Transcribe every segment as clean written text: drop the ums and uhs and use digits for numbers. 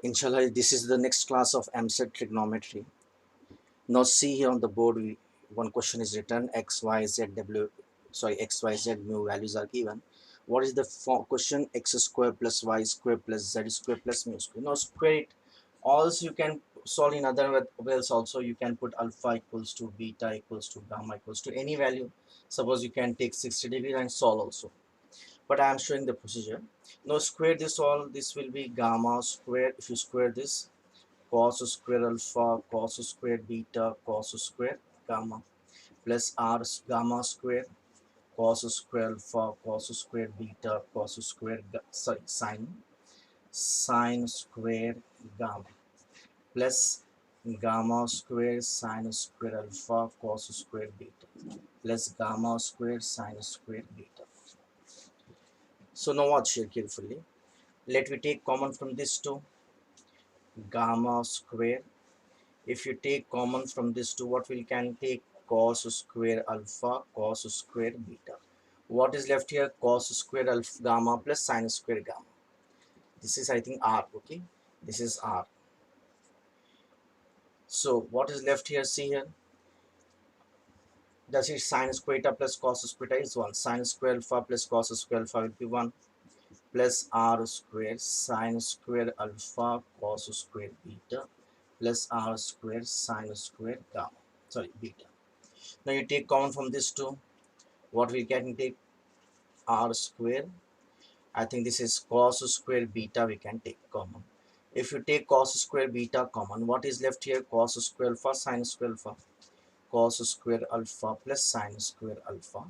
Inshallah, this is the next class of Eamcet trigonometry. Now see here on the board, one question is written: x, y, z, w. Sorry, x, y, z mu values are given. What is the question? X square plus y square plus z square plus mu square. Now square it. Also, you can solve in other ways. Also, you can put alpha equals to beta equals to gamma equals to any value. Suppose you can take 60 degrees and solve also. But I am showing the procedure. Now square this all. This will be gamma square. If you square this, cos square alpha, cos square beta, cos square gamma plus r gamma square, cos square alpha, cos square beta, cos square sine square gamma plus gamma square sine square alpha, cos square beta plus gamma square sine square beta. So now watch here carefully. Let me take common from this two, gamma square. If you take common from this two, what we can take? Cos square alpha, cos square beta. What is left here? Cos square alpha gamma plus sine square gamma. This is, I think, r. Okay, this is r. So what is left here? See here, does it sine square beta plus cos square beta is 1. Sine square alpha plus cos square alpha will be 1 plus r square sine square alpha cos square beta plus r square sine square gamma, sorry, beta. Now you take common from this two, what we can take? R square. I think this is cos square beta, we can take common. If you take cos square beta common, what is left here? Cos square alpha sine square alpha, cos square alpha plus sine square alpha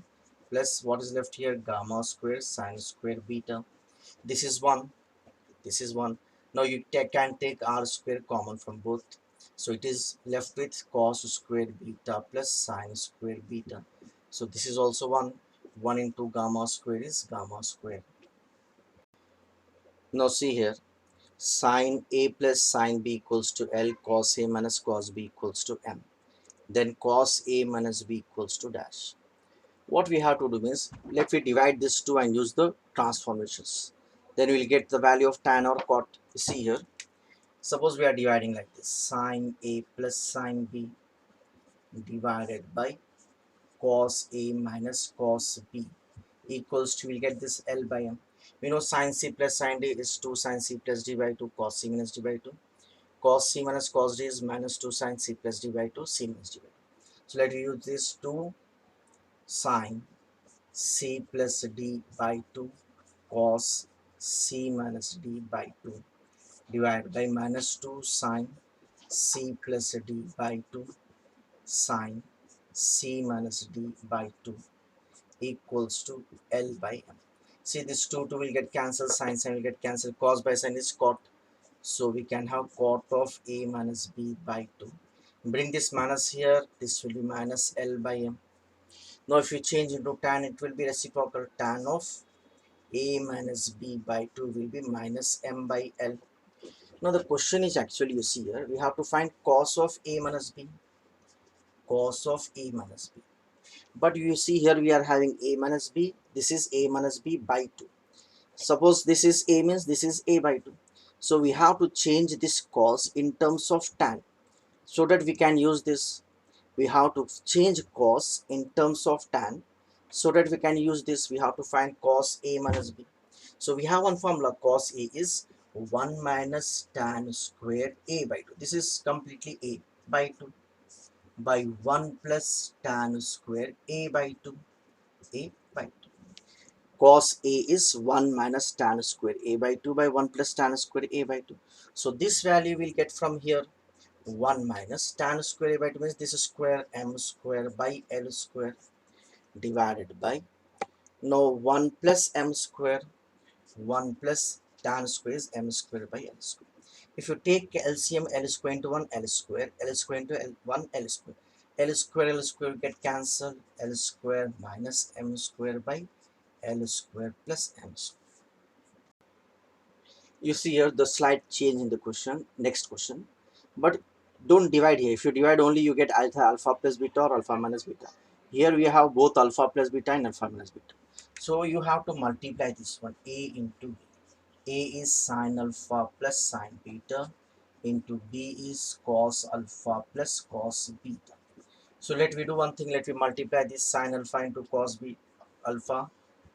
plus what is left here? Gamma square sine square beta. This is 1, this is 1. Now you can take r square common from both, so it is left with cos square beta plus sine square beta. So this is also 1. 1 into gamma square is gamma square. Now see here, sine a plus sine b equals to L, cos a minus cos b equals to M. Then cos a minus b equals to dash. What we have to do is, let me divide this two and use the transformations. Then we will get the value of tan or cot. See here, suppose we are dividing like this: sine a plus sine b divided by cos a minus cos b equals to, we'll get this L by M. We know sin c plus sin d is 2 sin c plus d by 2, cos c minus d by 2. Cos c minus cos d is minus 2 sin c plus d by 2, c minus d by 2. So let me use this 2 sin c plus d by 2 cos c minus d by 2 divided by minus 2 sin c plus d by 2 sin c minus d by 2 equals to L by M. See, this 2 will get cancelled, sin will get cancelled, cos by sin is cot. So we can have cot of a minus b by 2. Bring this minus here, this will be minus L by M. Now if you change into tan, it will be reciprocal. Tan of a minus b by 2 will be minus M by L. Now the question is, actually, you see here, we have to find cos of a minus b. Cos of a minus b. But you see here, we are having a minus b. This is a minus b by 2. Suppose this is a, means this is a by 2. So we have to change this cos in terms of tan, so that we can use this. We have to change cos in terms of tan, so that we can use this. We have to find cos a minus b. So we have one formula: cos a is 1 minus tan square a by 2. This is completely a by 2 by 1 plus tan square a by 2, a by 2. Cos a is 1 minus tan square a by 2 by 1 plus tan square a by 2. So this value will get from here, 1 minus tan square a by 2 means this is square m square by L square divided by, now 1 plus m square, 1 plus tan square is m square by L square. If you take LCM, L square into 1, L square, L square into L, 1, L square. L square get cancelled, L square minus m square by L square plus m square. You see here the slight change in the question, next question. But don't divide here. If you divide only, you get either alpha plus beta or alpha minus beta. Here we have both alpha plus beta and alpha minus beta. So you have to multiply this one, a into b. A is sine alpha plus sine beta into B is cos alpha plus cos beta. So let me do one thing. Let me multiply this sine alpha into cos b alpha,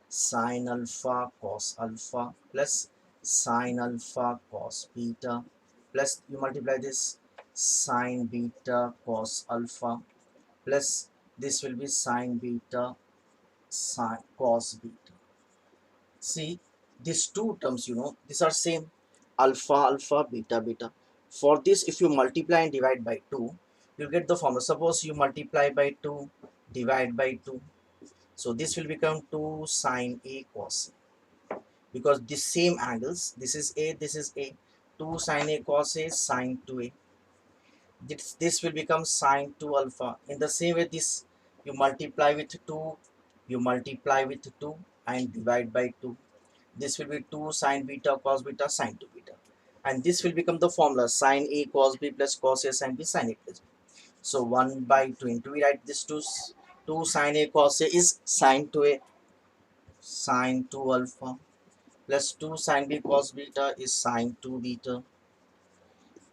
sine alpha cos alpha plus sine alpha cos beta, plus you multiply this sine beta cos alpha, plus this will be sine beta sine cos beta. See, these two terms, these are same, alpha alpha beta beta. For this, if you multiply and divide by 2, you get the formula. Suppose you multiply by 2, divide by 2, so this will become 2 sine A cos A, because the same angles, this is A, this is A, 2 sine A cos A sine 2A. This will become sine 2 alpha. In the same way, this you multiply with 2, you multiply with 2 and divide by 2. This will be 2 sine beta cos beta sine 2 beta. And this will become the formula sine A cos B plus cos A sine B sine A plus B. So 1 by 2 into, we write this 2 sine A cos A is sine 2A sine 2 alpha plus 2 sine B cos beta is sine 2 beta,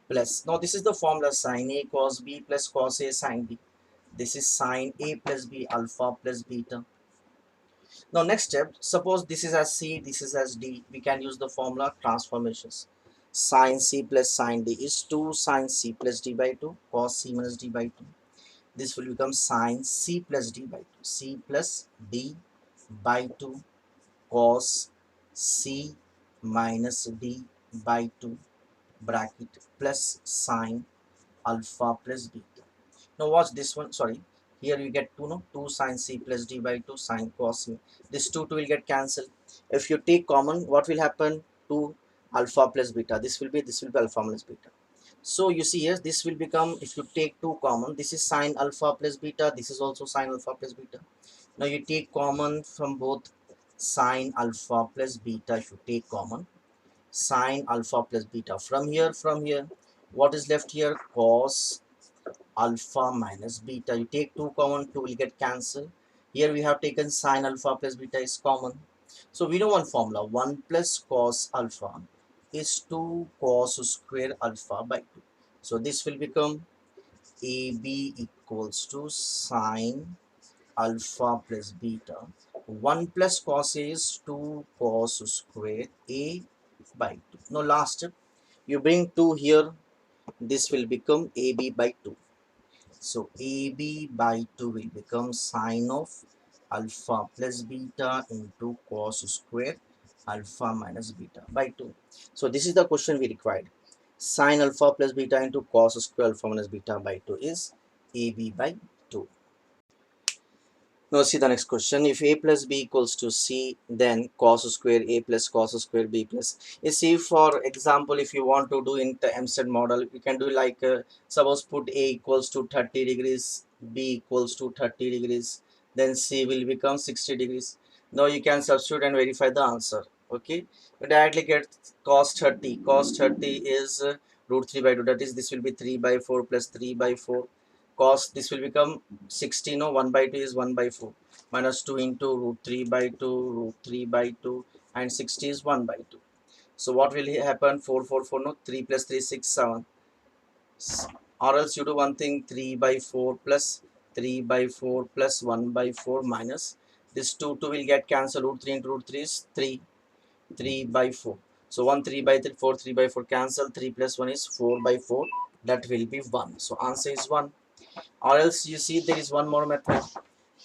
plus, now this is the formula sine A cos B plus cos A sine B. This is sine A plus B alpha plus beta. Now next step, suppose this is as C, this is as D, we can use the formula transformations. Sine C plus sine D is 2 sine C plus D by 2 cos C minus D by 2. This will become sine C plus D by 2, C plus D by 2 cos C minus D by 2 bracket plus sine alpha plus beta. Now watch this one, sorry, here you get 2, no, 2 sine C plus D by 2 sine cos C. This 2 will get cancelled. If you take common, what will happen? 2 alpha plus beta, this will be alpha minus beta. So you see here, this will become, if you take 2 common, this is sine alpha plus beta, this is also sine alpha plus beta. Now you take common from both sine alpha plus beta. If you take common sine alpha plus beta from here, what is left here? Cos alpha minus beta. You take 2 common, 2 will get cancelled. Here we have taken sine alpha plus beta is common. So we know one formula, 1 plus cos alpha is 2 cos square alpha by 2. So this will become AB equals to sine alpha plus beta. 1 plus cos A is 2 cos square A by 2. Now last step, you bring 2 here, this will become AB by 2. So AB by 2 will become sine of alpha plus beta into cos square alpha minus beta by 2. So this is the question we required. Sine alpha plus beta into cos square alpha minus beta by 2 is AB by 2. Now see the next question. If a plus b equals to c, then cos square a plus cos square b plus. You see, for example, if you want to do in the Eamcet model, you can do like suppose put a equals to 30 degrees, b equals to 30 degrees, then c will become 60 degrees. Now you can substitute and verify the answer. Okay, you directly get cos 30. Cos 30 is root 3 by 2. That is, this will be 3 by 4 plus 3 by 4. Cos, this will become 60, no, 1 by 2 is 1 by 4 minus 2 into root 3 by 2, root 3 by 2, and 60 is 1 by 2. So what will happen? 4 4 4, no, 3 plus 3 6 7. Or else you do one thing, 3 by 4 plus 3 by 4 plus 1 by 4 minus this 2 will get cancelled. Root 3 into root 3 is 3, 3 by 4. So 1 3 by 3, 4 3 by 4 cancel, 3 plus 1 is 4 by 4, that will be 1. So answer is 1. Or else you see, there is one more method.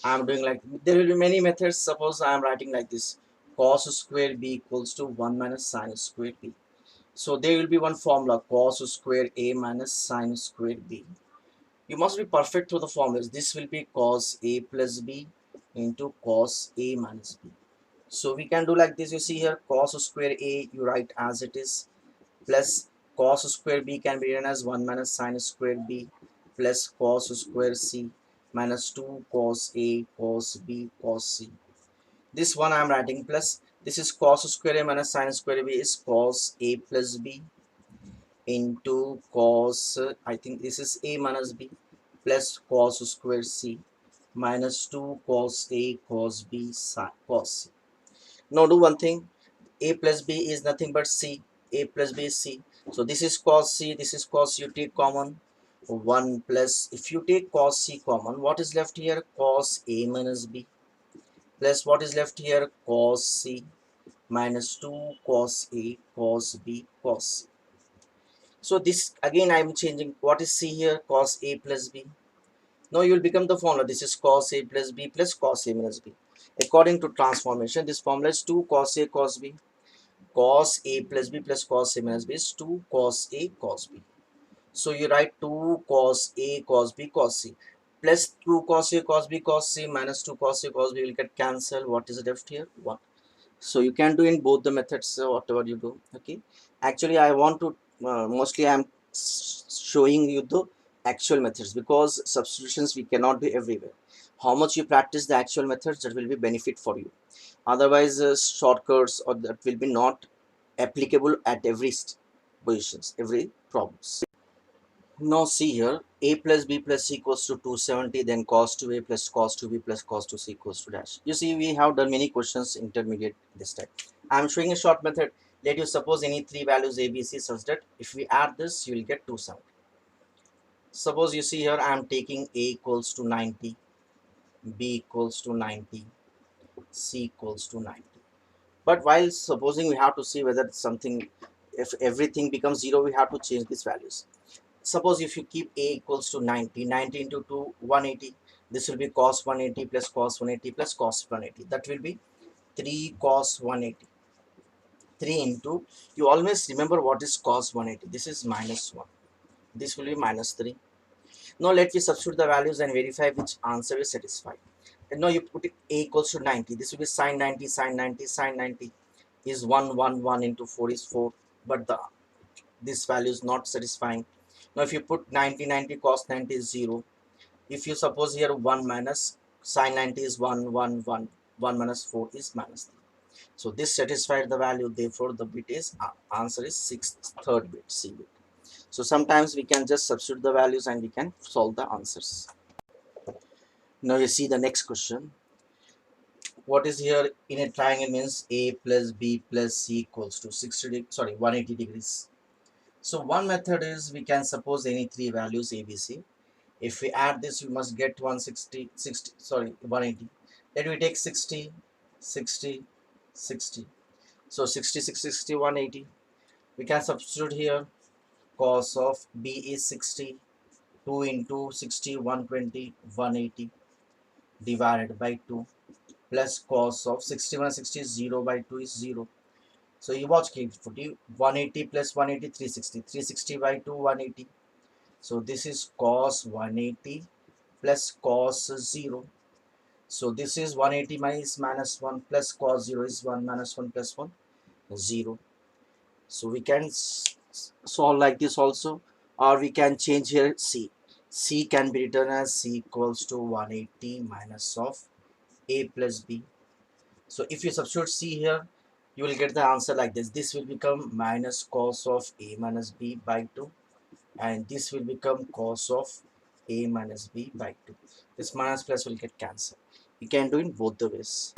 I am doing like, there will be many methods. Suppose I am writing like this, cos square b equals to 1 minus sin square b. So there will be one formula, cos square a minus sin square b. You must be perfect through the formulas. This will be cos a plus b into cos a minus b. So we can do like this. You see here, cos square a you write as it is, plus cos square b can be written as 1 minus sin square b plus cos square c minus 2 cos a cos b cos c. This one I am writing plus, this is cos square a minus sin square b is cos a plus b into cos, I think this is a minus b plus cos square c minus 2 cos a cos b cos c. Now do one thing, A plus B is nothing but C. A plus B is C. So this is cos C, this is cos, you take common. 1 plus, if you take cos C common, what is left here? Cos A minus B. Plus what is left here? Cos C minus 2 cos A, cos B, cos C. So this again I am changing. What is C here? Cos A plus B. Now you will become the formula. This is cos A plus B plus cos A minus B. According to transformation, this formula is 2 cos A cos B. Cos A plus B plus cos A minus B is 2 cos A cos B. So you write 2 cos A cos B cos C plus 2 cos A cos B cos C minus 2 cos A cos B will get cancelled. What is left here? 1. So you can do in both the methods, whatever you do. Okay, actually I want to mostly I'm showing you the actual methods, because substitutions we cannot do everywhere. How much you practice the actual methods, that will be benefit for you. Otherwise shortcuts or that will be not applicable at every positions, every problems. Now see here, a plus b plus c equals to 270, then cos 2a plus cos 2b plus cos 2c equals to dash. You see, we have done many questions intermediate this time. I am showing a short method. Let you suppose any three values a, b, c such that if we add this, you will get 270. Suppose you see here, I am taking a equals to 90, b equals to 90, c equals to 90. But while supposing, we have to see whether something, if everything becomes 0, we have to change these values. Suppose if you keep a equals to 90, 90 into 2, 180. This will be cos 180 plus cos 180 plus cos 180. That will be 3 cos 180. 3 into, you always remember what is cos 180. This is minus 1. This will be minus 3. Now let me substitute the values and verify which answer is satisfied. And now you put a equals to 90. This will be sin 90, sin 90, sin 90 is 1, 1, 1 into 4 is 4. But this value is not satisfying. Now if you put 90, 90 cos 90 is 0. If you suppose here 1 minus sin 90 is 1, 1, 1, 1 minus 4 is minus 3. So this satisfied the value, therefore the bit is answer is 6th, third bit, C bit. So sometimes we can just substitute the values and we can solve the answers. Now you see the next question. What is here in a triangle means a plus b plus c equals to 180 degrees. So one method is we can suppose any three values a, b, c. If we add this, you must get 180. Let me take 60, 60, 60. So 60, 60, 60, 180. We can substitute here. Cos of b is 60. 2 into 60, 120, 180 divided by 2 plus cos of 60 minus 60 is 0 by 2 is 0. So you watch carefully. 180 plus 180, 360. 360 by 2, 180. So this is cos 180 plus cos 0. So this is 180 minus 1 plus cos 0 is 1 minus 1 plus 1, 0. So we can solve like this also, or we can change here c. C can be written as c equals to 180 minus of a plus b. So if you substitute c here, you will get the answer like this. This will become minus cos of a minus b by 2, and this will become cos of a minus b by 2. This minus plus will get cancelled. You can do in both the ways.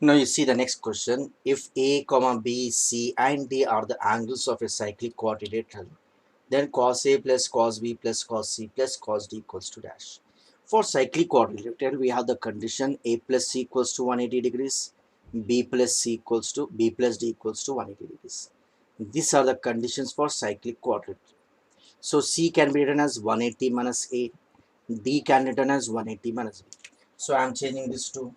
Now you see the next question. If a comma b, c and d are the angles of a cyclic quadrilateral, then cos a plus cos b plus cos c plus cos d equals to dash. For cyclic quadrilateral, we have the condition a plus c equals to 180 degrees, b plus c equals to b plus d equals to 180 degrees. These are the conditions for cyclic quadrilateral. So c can be written as 180 minus a, d can be written as 180 minus b. So I am changing this to,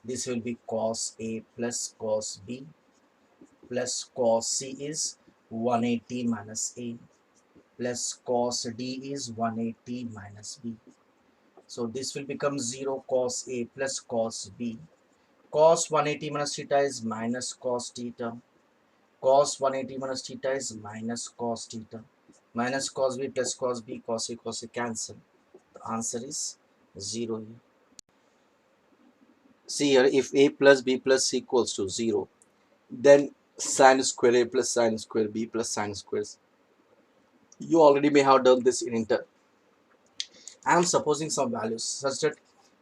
this will be cos a plus cos b plus cos c is 180 minus a plus cos d is 180 minus b. So this will become 0 cos a plus cos b. Cos 180 minus theta is minus cos theta. Cos 180 minus theta is minus cos theta. Minus cos b plus cos b, cos a cancel. The answer is 0 here. See here, if a plus b plus c equals to 0, then sin square a plus sin square b plus sin square c. You already may have done this in inter. I am supposing some values such that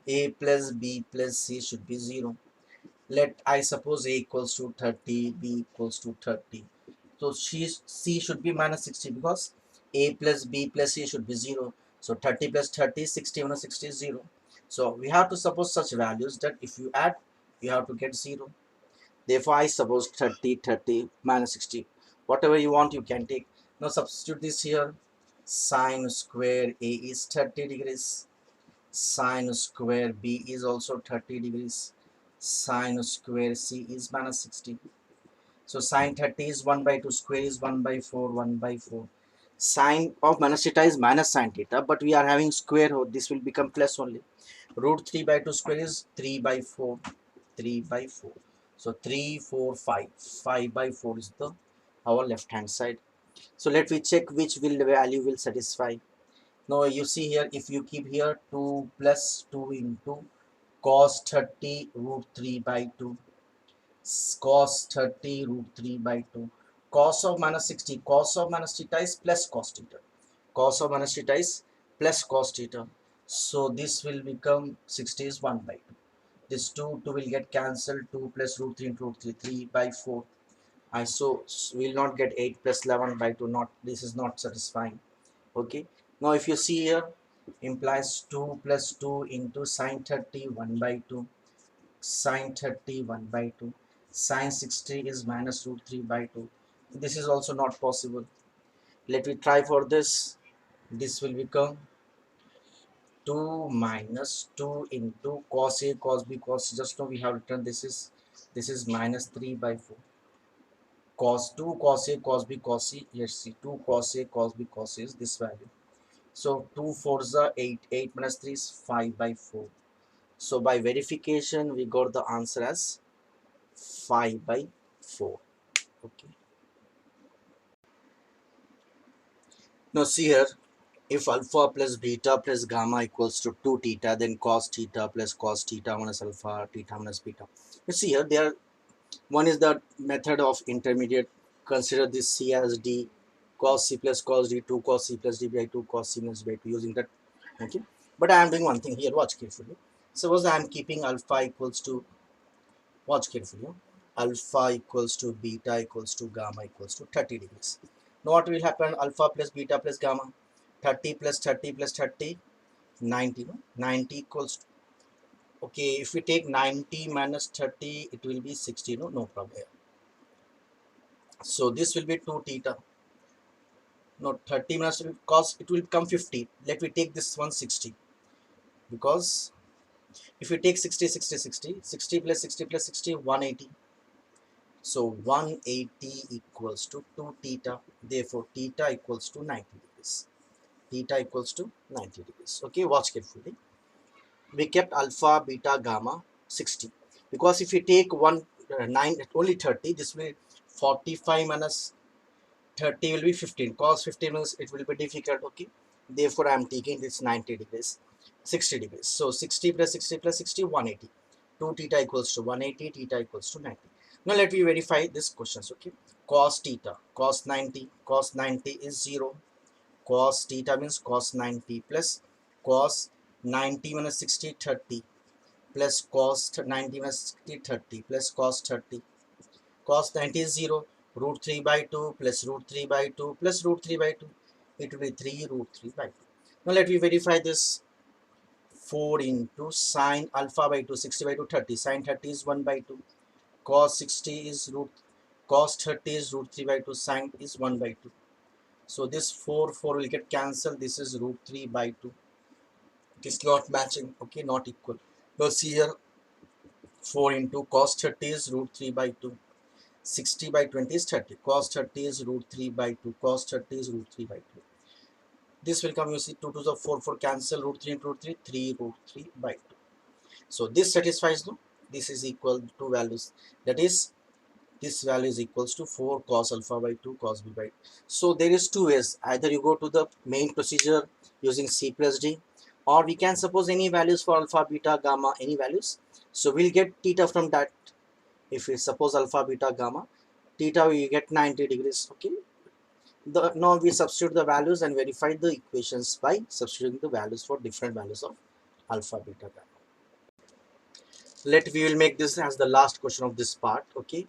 a plus b plus c should be 0. Let I suppose A equals to 30, B equals to 30. So C should be minus 60 because A plus B plus C should be 0. So 30 plus 30 is 60 minus 60 is 0. So we have to suppose such values that if you add, you have to get 0. Therefore, I suppose 30, 30 minus 60. Whatever you want, you can take. Now substitute this here. Sine square A is 30 degrees. Sine square B is also 30 degrees. Sine square C is minus 60. So sine 30 is 1 by 2, square is 1 by 4, 1 by 4. Sine of minus theta is minus sine theta, but we are having square, this will become plus only. Root 3 by 2 square is 3 by 4, 3 by 4. So 3, 4, 5. 5 by 4 is the our left hand side. So let me check which will value will satisfy. Now you see here, if you keep here 2 plus 2 into cos 30 root 3 by 2, cos 30 root 3 by 2, cos of minus 60, cos of minus theta is plus cos theta, cos of minus theta is plus cos theta. So this will become 60 is 1 by 2. This 2 will get cancelled, 2 plus root 3 into root 3, 3 by 4. I so will not get 8 plus 11 by 2, not, this is not satisfying. Okay, now if you see here, implies 2 plus 2 into sine 30 1 by 2, sine 30 1 by 2, sine 60 is minus root 3 by 2. This is also not possible. Let me try for this. This will become 2 minus 2 into cos A cos B cos, just now we have written this is minus 3 by 4, cos 2 cos A cos B cos C. Let's see, 2 cos A cos B cos C is this value. So 2 4s are 8, 8 minus 3 is 5 by 4. So by verification we got the answer as 5 by 4. Okay. Now see here, if alpha plus beta plus gamma equals to 2 theta, then cos theta plus cos theta minus alpha theta minus beta. You see here, there one is the method of intermediate. Consider this C as D, cos C plus cos D, 2 cos C plus D by 2 cos C minus by 2, using that. Okay. But I am doing one thing here, watch carefully. Suppose I am keeping alpha equals to, watch carefully, alpha equals to beta equals to gamma equals to 30 degrees. Now what will happen? Alpha plus beta plus gamma, 30 plus 30 plus 30, 90. No? 90 equals to, okay, if we take 90 minus 30, it will be 60. No problem. So this will be 2 theta. No, 30 minus cos, it will become 50. Let me take this one 60, because if we take 60 60 60, 60 plus 60 plus 60, 180. So 180 equals to 2 theta. Therefore theta equals to 90 degrees. Theta equals to 90 degrees. Okay, watch carefully. We kept alpha, beta, gamma 60, because if you take 9 only 30, this will 45 minus 30 will be 15. Cos 15 means it will be difficult. Okay, therefore I am taking this 90 degrees, 60 degrees. So 60 plus 60 plus 60, 180. 2 theta equals to 180, theta equals to 90. Now let me verify this questions. Okay, cos theta, cos 90, cos 90 is 0. Cos theta means cos 90 plus cos 90 minus 60, 30, plus cos 90 minus 60, 30 plus cos 30. Cos 90 is 0. Root 3 by 2 plus root 3 by 2 plus root 3 by 2. It will be 3 root 3 by 2. Now let me verify this. 4 into sine alpha by 2, 60 by 2, 30. Sine 30 is 1 by 2. Cos 60 is cos 30 is root 3 by 2. Sine is 1 by 2. So this 4 will get cancelled. This is root 3 by 2. It is not matching. Okay, not equal. Now see here, 4 into cos 30 is root 3 by 2. 60 by 20 is 30. Cos 30 is root 3 by 2. Cos 30 is root 3 by 2. This will come, you see, 2 to the 4, 4 cancel, root 3 into root 3, 3 root 3 by 2. So this satisfies, no? This is equal to values. That is, this value is equals to 4 cos alpha by 2 cos b by 2. So there is two ways. Either you go to the main procedure using C plus D, or we can suppose any values for alpha, beta, gamma, any values. So we'll get theta from that. If we suppose alpha, beta, gamma, theta we get 90 degrees. Okay, now we substitute the values and verify the equations by substituting the values for different values of alpha, beta, gamma. We will make this as the last question of this part. Okay,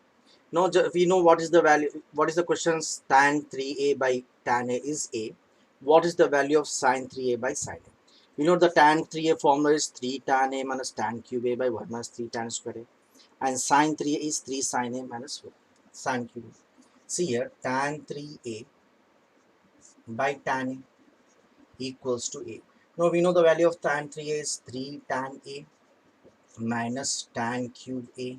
now we know what is the value, what is the questions. Tan 3a by tan a is a. What is the value of sine 3a by sine a? We know the tan 3a formula is 3 tan a minus tan cube a by 1 minus 3 tan square a, and sine 3a is 3 sine a minus 1 sine cube a. See here, tan 3a by tan a equals to a. Now we know the value of tan 3a is 3 tan a minus tan cube a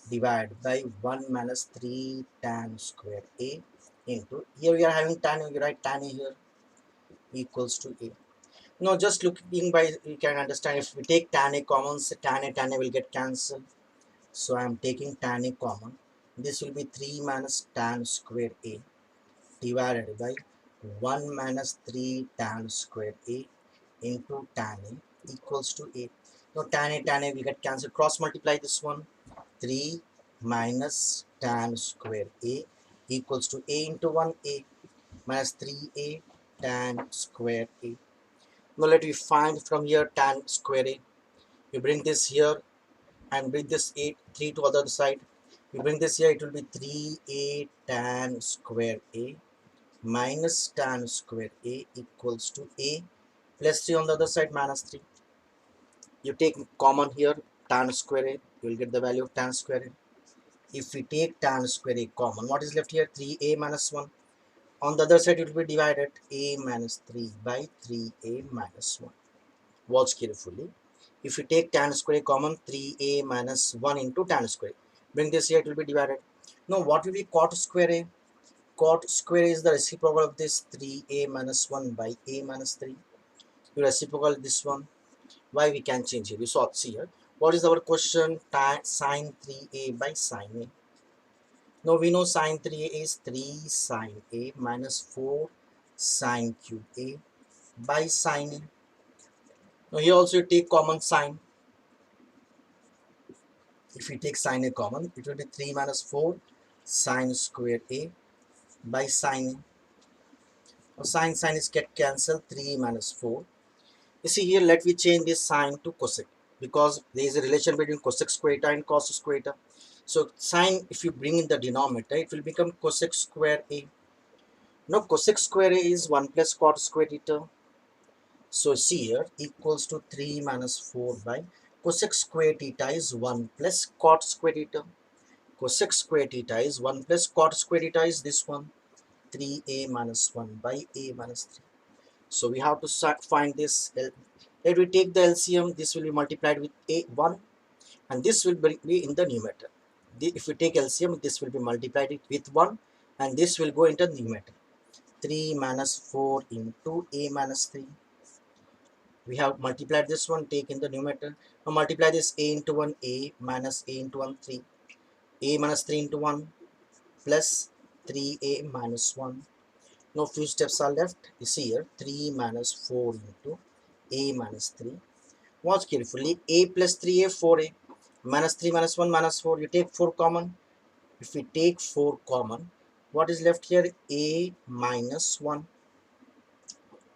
divided by 1 minus 3 tan square a into, here we are having tan, we write tan a here, equals to a. Now just looking by, you can understand, if we take tan a common, so tan a will get cancelled. So I am taking tan a common. This will be 3 minus tan square a divided by 1 minus 3 tan square a into tan a equals to a. Now tan a will get cancelled. Cross multiply this one. 3 minus tan square a equals to a into 1a minus 3a tan square a. Now let me find from here tan square a. You bring this here and bring this 3 to other side. You bring this here, it will be 3a tan square a minus tan square a equals to a plus 3 on the other side minus 3. You take common here, tan square a, you will get the value of tan square a. If we take tan square a common, what is left here? 3a minus 1. On the other side, it will be divided a minus 3 by 3a minus 1. Watch carefully. If we take tan square a common, 3a minus 1 into tan square. Bring this here, it will be divided. Now, what will be cot square a? Cot square is the reciprocal of this 3a minus 1 by a minus 3. You reciprocal this one. Why we can change it? You saw, see here. What is our question? Sine 3a by sine a. Now we know sine 3a is 3 sine a minus 4 sine cube a by sine a. Now here also you take common sine. If you take sine a common, it will be 3 minus 4 sine square a by sine a. Now sine is get cancelled, 3 minus 4. You see here, let me change this sine to cosec, because there is a relation between cosec square eta and cos square eta. So sine, if you bring in the denominator, it will become cosec square a. Now cosec square a is 1 plus cot square eta. So see here, equals to 3 minus 4 by cosec square theta is 1 plus cot square theta. Cosec square theta is 1 plus cot square theta is this one, 3a minus 1 by a minus 3. So we have to find this. Let we take the LCM, this will be multiplied with a 1 and this will be in the numerator. If we take LCM, this will be multiplied with 1 and this will go into the numerator. 3 minus 4 into a minus 3. We have multiplied this one, take in the numerator. Now multiply this a into 1, a minus a into 1, 3. A minus 3 into 1 plus 3a minus 1. Now few steps are left. You see here, 3 minus 4 into a minus 3. Watch carefully. A plus 3a, 4a. Minus 3 minus 1 minus 4. You take 4 common. If we take 4 common, what is left here? A minus 1.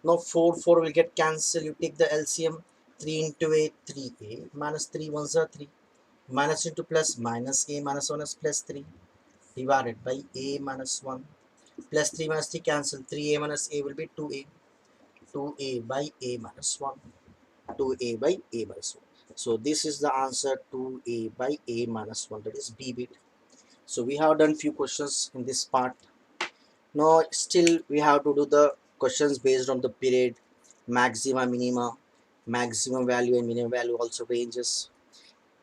Now 4 will get cancelled. You take the LCM. 3 into a, 3a. Minus 3 ones are 3. Minus into plus, minus a minus 1 is plus 3. Divided by a minus 1. Plus 3 minus 3 cancel. 3a minus a will be 2a. 2a by a minus 1. 2a by a minus 1. So this is the answer, 2a by a minus 1. That is B bit. So we have done few questions in this part. Now still we have to do the questions based on the period, maxima, minima, maximum value and minimum value also ranges.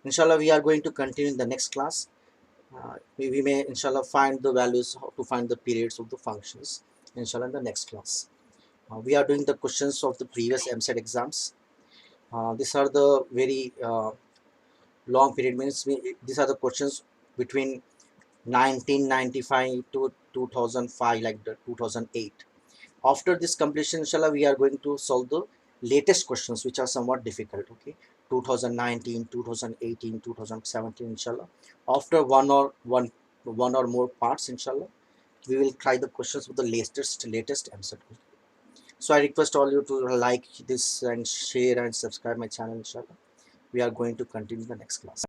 Inshallah, we are going to continue in the next class. We may inshallah find the values, how to find the periods of the functions, inshallah, in the next class. We are doing the questions of the previous Eamcet exams. These are the very long period, means these are the questions between 1995 to 2005, like the 2008. After this completion, inshallah, we are going to solve the latest questions which are somewhat difficult. Okay, 2019, 2018, 2017, inshallah. After one or more parts, inshallah, we will try the questions with the latest Eamcet. So I request all you to like this and share and subscribe my channel, inshallah. We are going to continue the next class.